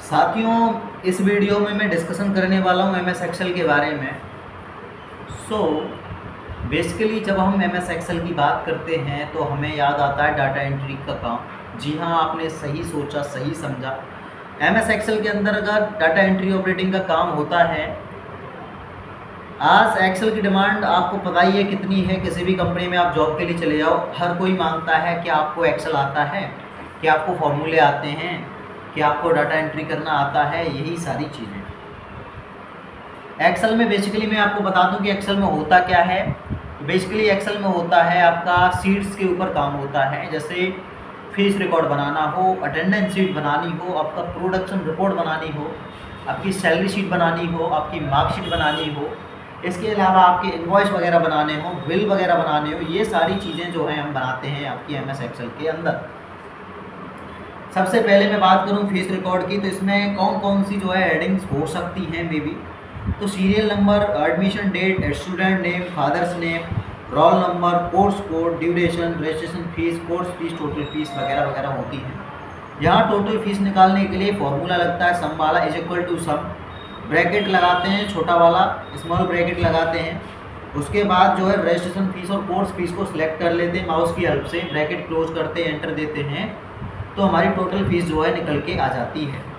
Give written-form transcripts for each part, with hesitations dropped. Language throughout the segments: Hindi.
साथियों, इस वीडियो में मैं डिस्कशन करने वाला हूँ एमएस एक्सेल के बारे में। बेसिकली जब हम एमएस एक्सेल की बात करते हैं तो हमें याद आता है डाटा एंट्री का काम। जी हाँ, आपने सही सोचा, सही समझा। एमएस एक्सेल के अंदर अगर डाटा एंट्री ऑपरेटिंग का काम होता है, आज एक्सेल की डिमांड आपको पता ही है कितनी है। किसी भी कंपनी में आप जॉब के लिए चले जाओ, हर कोई मांगता है कि आपको एक्सेल आता है, कि आपको फॉर्मूले आते हैं, कि आपको डाटा एंट्री करना आता है, यही सारी चीज़ें। एक्सेल में बेसिकली मैं आपको बता दूं कि एक्सेल में होता क्या है। बेसिकली एक्सेल में होता है आपका सीट्स के ऊपर काम होता है। जैसे फीस रिकॉर्ड बनाना हो, अटेंडेंस शीट बनानी हो, आपका प्रोडक्शन रिपोर्ट बनानी हो, आपकी सैलरी शीट बनानी हो, आपकी मार्कशीट बनानी हो, इसके अलावा आपके इनवॉइस वगैरह बनाने हो, बिल वगैरह बनाने हो, ये सारी चीज़ें जो हैं हम बनाते हैं आपकी एमएस एक्सेल के अंदर। सबसे पहले मैं बात करूं फीस रिकॉर्ड की, तो इसमें कौन कौन सी जो है हेडिंग्स हो सकती हैं मे बी। तो serial number, admission date, student name, father's name, roll number, course code, duration, registration fees, course fees, total fees वगैरह वगैरह होती हैं। यहाँ टोटल फीस निकालने के लिए फॉर्मूला लगता है सम वाला is equal to sum, bracket लगाते हैं छोटा वाला, स्मॉल ब्रैकेट लगाते हैं। उसके बाद जो है रजिस्ट्रेशन फीस और कोर्स फीस को सिलेक्ट कर लेते हैं माउस की हेल्प से, ब्रैकेट क्लोज करते हैं, एंटर देते हैं, तो हमारी टोटल फीस जो है निकल के आ जाती है।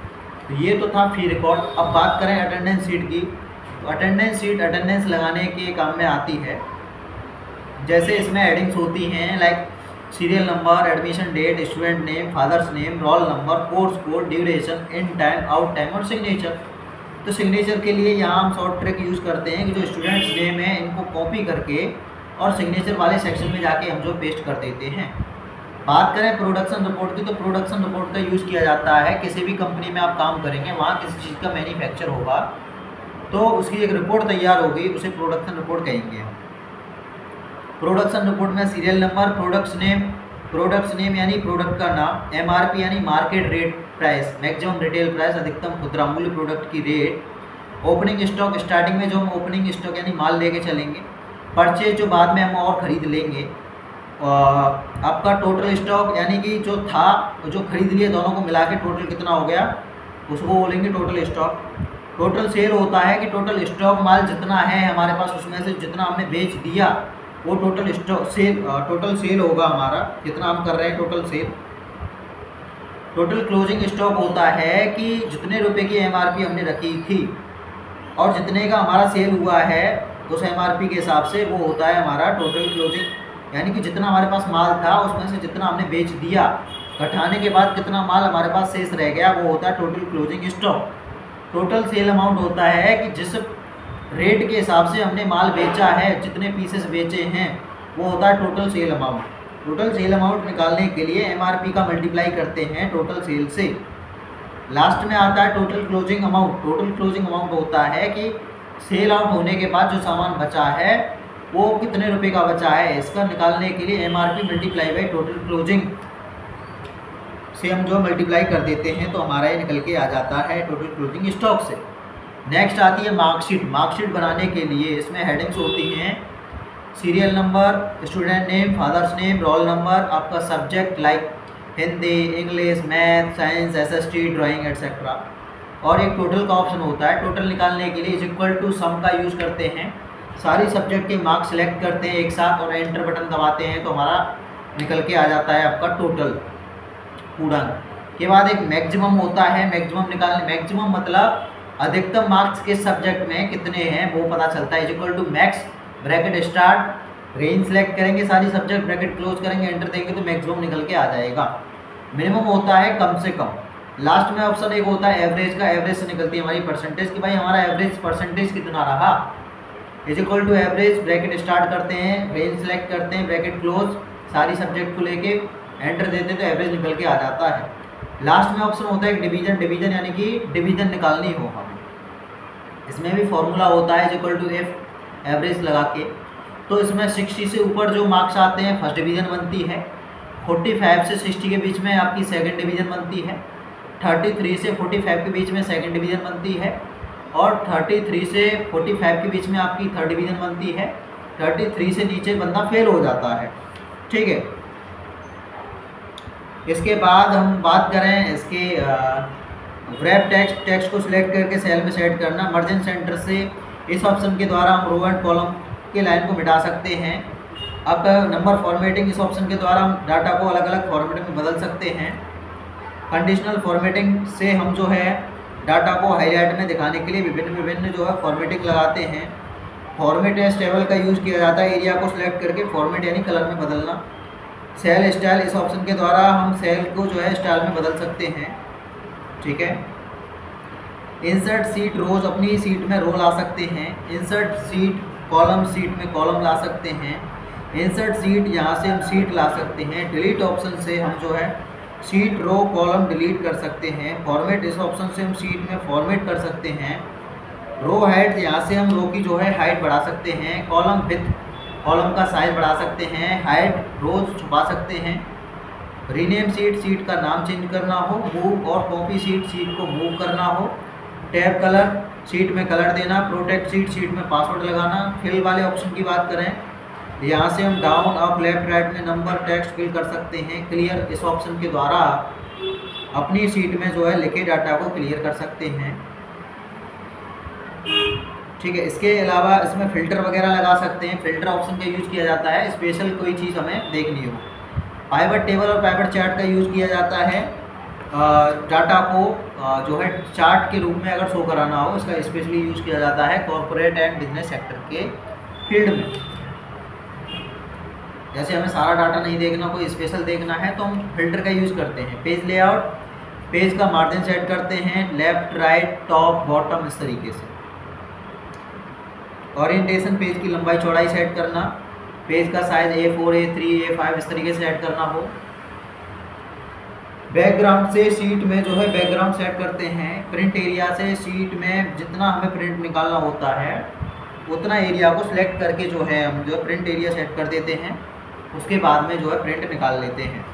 तो ये तो था फी रिकॉर्ड। अब बात करें अटेंडेंस शीट की, तो अटेंडेंस शीट अटेंडेंस लगाने के काम में आती है। जैसे इसमें हेडिंग्स होती हैं like serial number, admission date, student name, father's name, roll number, course code, duration, in time, out time और सिग्नेचर। तो सिग्नेचर के लिए यहाँ हम शॉर्ट ट्रिक यूज़ करते हैं कि जो स्टूडेंट्स नेम है इनको कॉपी करके और सिग्नेचर वाले सेक्शन में जाके हम जो पेस्ट कर देते हैं। बात करें प्रोडक्शन रिपोर्ट की, तो प्रोडक्शन रिपोर्ट का यूज़ किया जाता है किसी भी कंपनी में आप काम करेंगे, वहाँ किसी चीज़ का मैन्युफैक्चर होगा तो उसकी एक रिपोर्ट तैयार होगी, उसे प्रोडक्शन रिपोर्ट कहेंगे हम। प्रोडक्शन रिपोर्ट में सीरियल नंबर, प्रोडक्ट्स नेम यानी प्रोडक्ट का नाम, एमआरपी यानी market rate price, maximum retail price, अधिकतम खुदरा मूल्य प्रोडक्ट की रेट, ओपनिंग स्टॉक स्टार्टिंग में जो हम ओपनिंग स्टॉक यानी माल लेके चलेंगे, परचेज जो बाद में हम और ख़रीद लेंगे, आपका टोटल स्टॉक यानी कि जो था जो खरीद लिए दोनों को मिला के टोटल कितना हो गया उसको बोलेंगे टोटल स्टॉक। टोटल सेल होता है कि टोटल स्टॉक माल जितना है हमारे पास उसमें से जितना हमने बेच दिया वो टोटल स्टॉक टोटल सेल होगा हमारा, कितना हम कर रहे हैं total sale. Total closing stock होता है कि जितने रुपए की एमआरपी हमने रखी थी और जितने का हमारा सेल हुआ है उस एमआरपी के हिसाब से वो होता है हमारा टोटल क्लोजिंग, यानी कि जितना हमारे पास माल था उसमें से जितना हमने बेच दिया घटाने के बाद कितना माल हमारे पास शेष रह गया वो होता है total closing stock. Total sale amount होता है कि जिस रेट के हिसाब से हमने माल बेचा है, जितने पीसेस बेचे हैं, वो होता है total sale amount. Total sale amount निकालने के लिए एमआरपी का मल्टीप्लाई करते हैं टोटल सेल से। लास्ट में आता है total closing amount. Total closing amount होता है कि सेल आउट होने के बाद जो सामान बचा है वो कितने रुपए का बचा है, इसका निकालने के लिए MRP multiply by total closing से हम जो मल्टीप्लाई कर देते हैं तो हमारा ये निकल के आ जाता है टोटल क्लोजिंग स्टॉक से। नेक्स्ट आती है मार्कशीट। मार्कशीट बनाने के लिए इसमें हेडिंग्स होती हैं serial number, student name, father's name, roll number, आपका subject like Hindi, English, math, science, SST, drawing etcetera, और एक टोटल का ऑप्शन होता है। टोटल निकालने के लिए इज इक्वल टू सम का यूज़ करते हैं। सारी सब्जेक्ट के मार्क्स सेलेक्ट करते हैं एक साथ और एंटर बटन दबाते हैं तो हमारा निकल के आ जाता है आपका टोटल पूरा। के बाद एक मैक्सिमम होता है। मैक्सिमम निकालने, मैक्सिमम मतलब अधिकतम मार्क्स के सब्जेक्ट में कितने हैं वो पता चलता है। Is equal to max, bracket start, range select करेंगे सारी सब्जेक्ट, ब्रैकेट क्लोज करेंगे, एंटर देंगे तो मैक्सिमम निकल के आ जाएगा। मिनिमम होता है कम से कम। लास्ट में ऑप्शन एक होता है एवरेज का। एवरेज से निकलती है हमारी परसेंटेज कि भाई हमारा एवरेज परसेंटेज कितना रहा। Is equal to average, bracket start करते हैं, रेंज सेलेक्ट करते हैं, ब्रैकेट क्लोज, सारी सब्जेक्ट को लेके एंटर देते हैं तो एवरेज निकल के आ जाता है। लास्ट में ऑप्शन होता है डिवीजन। डिवीजन यानी कि डिवीजन निकालनी हो हमें, इसमें भी फॉर्मूला होता है is equal to F average लगा के। तो इसमें 60 से ऊपर जो मार्क्स आते हैं फर्स्ट डिवीज़न बनती है, 45 से 60 के बीच में आपकी सेकंड डिवीज़न बनती है, 33 से 45 के बीच में सेकंड डिवीज़न बनती है, और 33 से 45 के बीच में आपकी थर्ड डिवीज़न बनती है। 33 से नीचे बंदा फेल हो जाता है, ठीक है। इसके बाद हम बात करें इसके रैप टेक्स्ट को सिलेक्ट करके सेल में सेट करना। मर्जिंग सेंटर से इस ऑप्शन के द्वारा हम रो एंड कॉलम के लाइन को मिटा सकते हैं। अब नंबर फॉर्मेटिंग, इस ऑप्शन के द्वारा हम डाटा को अलग अलग फॉर्मेट में बदल सकते हैं। कंडीशनल फॉर्मेटिंग से हम जो है डाटा को हाईलाइट में दिखाने के लिए विभिन्न जो है फॉर्मेटिंग लगाते हैं। फॉर्मेट एज टेबल का यूज़ किया जाता है, एरिया को सिलेक्ट करके फॉर्मेट यानी कलर में बदलना। सेल स्टाइल, इस ऑप्शन के द्वारा हम सेल को जो है स्टाइल में बदल सकते हैं। ठीक है। इंसर्ट सीट रोज, अपनी सीट में रो ला सकते हैं। इंसर्ट सीट कॉलम, सीट में कॉलम ला सकते हैं। इंसर्ट सीट, यहाँ से हम सीट ला सकते हैं। डिलीट ऑप्शन से हम जो है सीट रो कॉलम डिलीट कर सकते हैं। फॉर्मेट, इस ऑप्शन से हम सीट में फॉर्मेट कर सकते हैं। रो हाइट, यहाँ से हम रो की जो है हाइट बढ़ा सकते हैं। कॉलम विथ, कॉलम का साइज बढ़ा सकते हैं। हाइट रोज छुपा सकते हैं। रीनेम सीट, सीट का नाम चेंज करना हो। मूव और कॉपी सीट, सीट को मूव करना हो। टैब कलर, सीट में कलर देना। प्रोटेक्ट सीट, सीट में पासवर्ड लगाना। फिल वाले ऑप्शन की बात करें, यहाँ से हम डाउन अप लेफ्ट राइट में नंबर टेक्स्ट फिल कर सकते हैं। क्लियर, इस ऑप्शन के द्वारा अपनी सीट में जो है लिखे डाटा को क्लियर कर सकते हैं। ठीक है। इसके अलावा इसमें फ़िल्टर वगैरह लगा सकते हैं। फ़िल्टर ऑप्शन का यूज़ किया जाता है स्पेशल कोई चीज़ हमें देखनी हो। पाइवट टेबल और पाइवट चार्ट का यूज़ किया जाता है डाटा को जो है चार्ट के रूप में अगर शो कराना हो, इसका स्पेशली यूज़ किया जाता है कॉर्पोरेट एंड बिजनेस सेक्टर के फील्ड में। जैसे हमें सारा डाटा नहीं देखना, कोई स्पेशल देखना है तो हम फिल्टर का यूज़ करते हैं। पेज लेआउट, पेज का मार्जिन सेट करते हैं लेफ़्ट राइट टॉप बॉटम इस तरीके से। ओरिएंटेशन, पेज की लंबाई चौड़ाई सेट करना। पेज का साइज A4, A3, A5 इस तरीके से सेट करना हो। बैकग्राउंड से शीट में जो है बैकग्राउंड सेट करते हैं। प्रिंट एरिया से शीट में जितना हमें प्रिंट निकालना होता है उतना एरिया को सिलेक्ट करके जो है हम जो प्रिंट एरिया सेट कर देते हैं। उसके बाद में जो है प्रिंट निकाल लेते हैं।